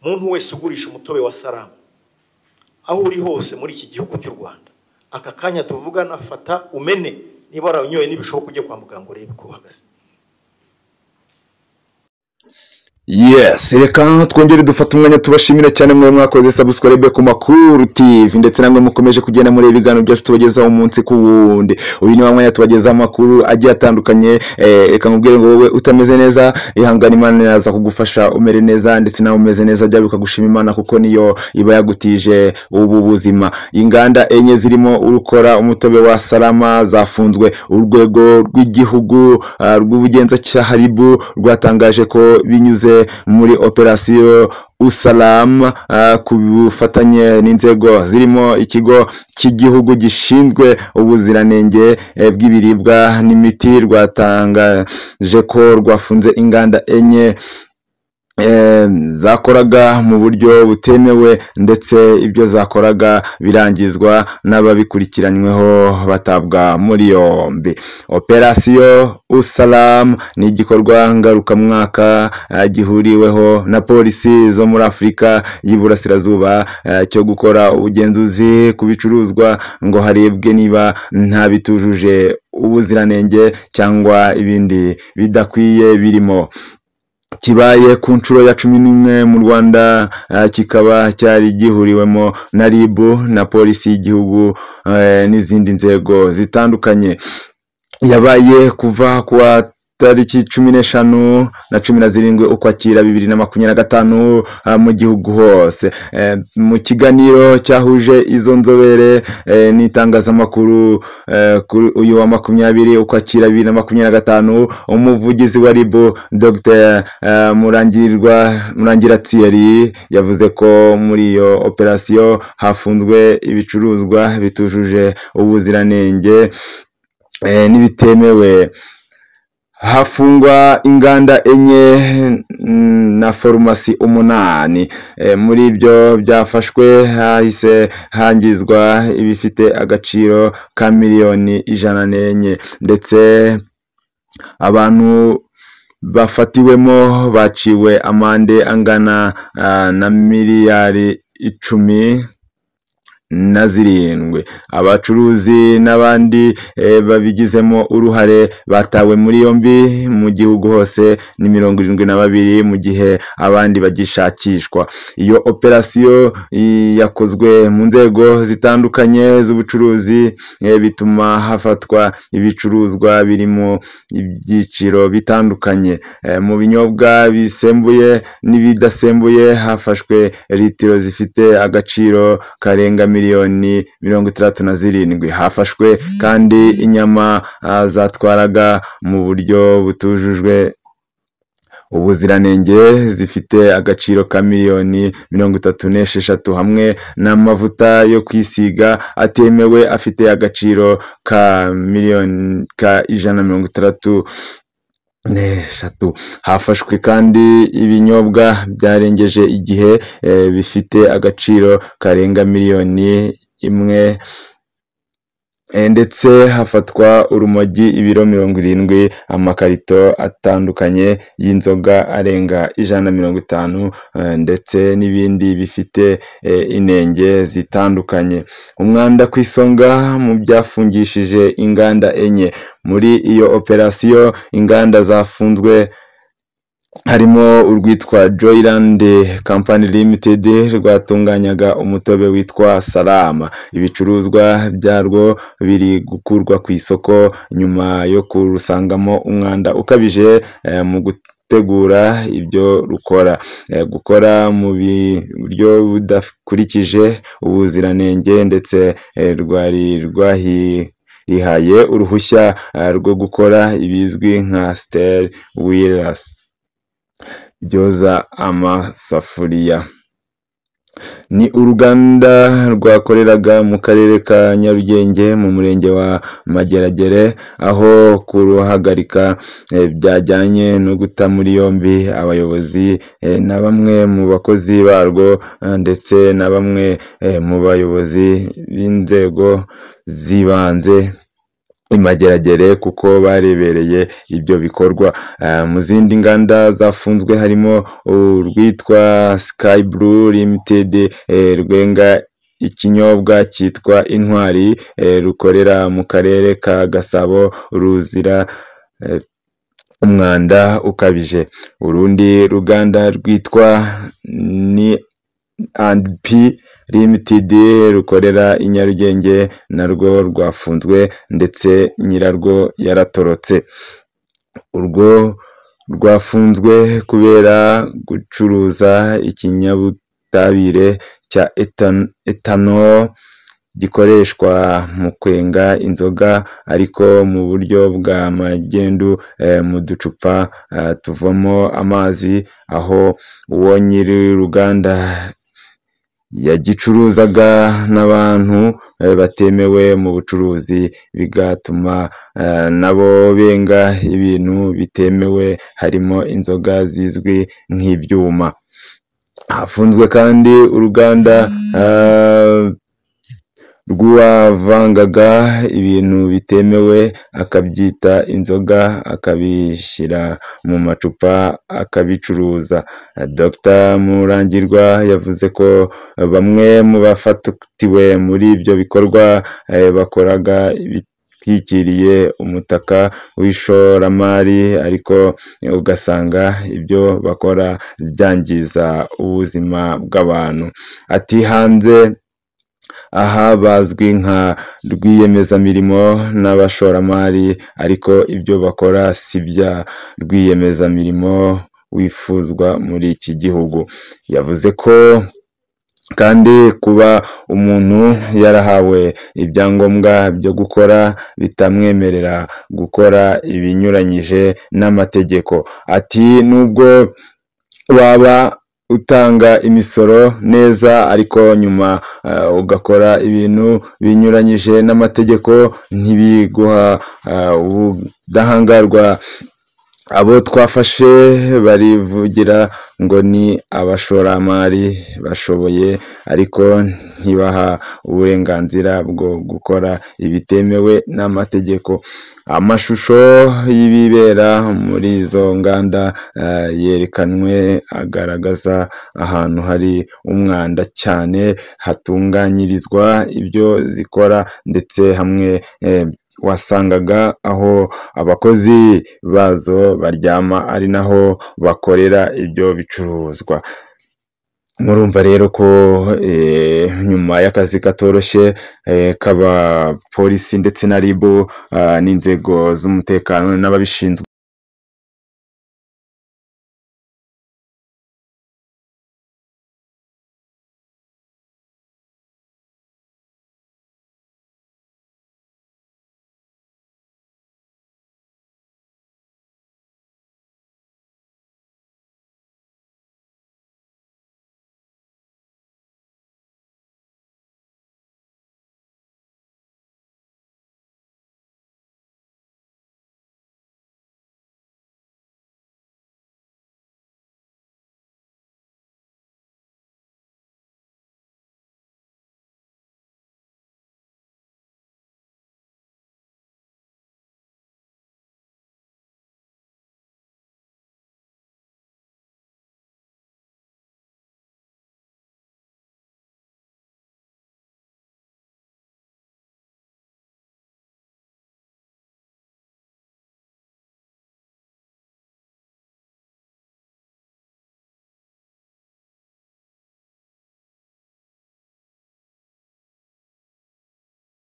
muntu wese ugurisha umutobe wa Salama aho uri hose muri iki gihugu cy'u Rwanda, aka kanya tuvugana fata umene, niba waranyoye n'ibishoboka ujye kwa muganga urebe ko uhagaze. Yes, reka twongere dufata umwanya tubashimira cyane mwe mwakoze subscribe ku Makuru TV ndetse namwe mukomeje kugenda muri ibiganiro byacu tubagezaho umunsi ku wundi. Uyu ni wamwanya tubagezaho amakuru agiye atandukanye. Reka nkubwire ngo wowe utameze neza, ihangana Imana yaza kugufasha umere neza, ndetse nawe umeze neza jya bikagushima Imana kuko niyo iba yagutije ubu buzima. Inganda enye zirimo urukora umutobe wa Salama zafunzwe. Urwego rw'igihugu rw'ubugenzacyaha RIB rwatangaje ko binyuze muri operasiyo Usalama ku bufatanye n'inzego zirimo ikigo cy'igihugu gishinzwe ubuziranenge bw'ibiribwa n'imiti, rwatangaje ko rwafunze inganda enye zakoraga mu buryo butemewe, ndetse ibyo zakoraga birangizwa n'ababikurikiranyweho batabwa muri yombi. Operasiyo Usalama ni igikorwa ngarukamwaka gihuriweho na polisi zo muri Afurika y'Iburasirazuba cyo gukora ubugenzuzi ku bicuruzwa ngo harebwe niba nta bitujuje ubuziranenge cyangwa ibindi bidakwiye birimo. Kibaye ku nshuro ya 11 mu Rwanda, kikaba cyari gihuriwemo na RIB na polisi y'igihugu n'izindi nzego zitandukanye. Yabaye kuva kwa tariki 15 na 17 Ukwakira 2025 mu gihugu hose. Mu kiganiro cyahuje izo nzobere n'itangazamakuru kuri uyu wa 20 Ukwakira 2025, umuvugizi wa RIB Dr Murangira Thierry yavuze ko muri iyo operasiyo hafunzwe ibicuruzwa bitujuje ubuziranenge n'ibitemewe. Hafungwa inganda enye na farumasi 8. Muri ibyo byafashwe hahise hangizwa ibifite agaciro ka miliyoni 104, ndetse abantu bafatiwemo baciwe amande angana na miliyari 17. Abacuruzi n'abandi babigizemo uruhare batawe muri yombi mu gihugu hose ni 72, mu gihe abandi bagishakishwa. Iyo operasiyo yakozwe mu nzego zitandukanye z'ubucuruzi, bituma hafatwa ibicuruzwa birimo ibyiciro bitandukanye. Mu binyobwa bisembuye n'ibidasembuye hafashwe litiro zifite agaciro karenga miliyoni 67. Hafashwe kandi inyama zatwaraga mu buryo butujujwe ubuziranenge zifite agaciro ka miliyoni 36, hamwe n'amavuta yo kwisiga atemewe afite agaciro ka miliyoni 163. Hafashwe kandi ibinyobwa byarengeje igihe bifite agaciro karenga miliyoni 1, ndetse hafatwa urumogi ibiro 70, amakarito atandukanye y'inzoga arenga 150, ndetse n'ibindi bifite inenge zitandukanye. Umwanda ku isonga mu byafungishije inganda enye. Muri iyo operasiyo inganda zafunzwe harimo urwitwa Joyland Company Limited rwatunganyaga umutobe witwa Salama. Ibicuruzwa byarwo biri gukurwa ku isoko nyuma yo kurusangamo umwanda ukabije mu gutegura ibyo rukora. Gukora mu buryo budakurikije ubuziranenge, ndetse rwari rwahihaye uruhushya rwo gukora ibizwi nka Stel Wheelers byoza amasafuriya. Ni uruganda rwakoreraga mu karere ka Nyarugenge mu murenge wa Mageragere, aho kuruhagarika byajyanye no guta muri yombi abayobozi na bamwe mu bakozi barwo, ndetse na bamwe mu bayobozi b'inzego zibanze imageragere kuko barebereye ibyo bikorwa. Mu zindi nganda zafunzwe harimo urwitwa Sky Blue Limited rwenga ikinyobwa cyitwa Intwari rukorera mu karere ka Gasabo ruzira umwanda ukabije. Urundi ruganda rwitwa ni P Limited rukorera i Nyarugenge narwo rwafunzwe ndetse nyirarwo yaratorotse. Urwo rwafunzwe kubera gucuruza ikinyabutabire cya ethanol gikoreshwa mu kwenga inzoga ariko mu buryo bwa magendu mu ducupa tuvamo amazi, aho uwo nyiri ruganda yagicuruzaga n'abantu batemewe mu bucuruzi, bigatuma nabo benga ibintu bitemewe harimo inzoga zizwi nk'ibyuma. Hafunzwe kandi uruganda rw'uwavangaga ibintu bitemewe akabyita inzoga akabishyira mu macupa akabicuruza. Dr Murangirwa yavuze ko bamwe mu bafatiwe muri ibyo bikorwa bakoraga bitwikiriye umutaka w'ishoramari ariko ugasanga ibyo bakora byangiza ubuzima bw'abantu. Ati hanze aha bazwi nka rwiyemezamirimo n'abashoramari ariko ibyo bakora si bya rwiyemezamirimo wifuzwa muri iki gihugu. Yavuze ko kandi kuba umuntu yarahawe ibyangombwa byo gukora bitamwemerera gukora ibinyuranyije n'amategeko. Ati nubwo waba utanga imisoro neza ariko nyuma ugakora ibintu binyuranyije n'amategeko ntibiguha ubudahangarwa. Abo twafashe barivugira ngo ni abashoramari bashoboye ariko ntibaha uburenganzira bwo gukora ibitemewe n'amategeko. Amashusho y'ibibera muri izo nganda yerekanwe agaragaza ahantu hari umwanda cyane hatunganyirizwa ibyo zikora ndetse hamwe wasangaga aho abakozi bazo baryama ari naho bakorera ibyo bicuruzwa. Murumva rero ko nyuma y'akazi katoroshye k'abapolisi ndetse na RIB n'inzego z'umutekano n'ababishinzwe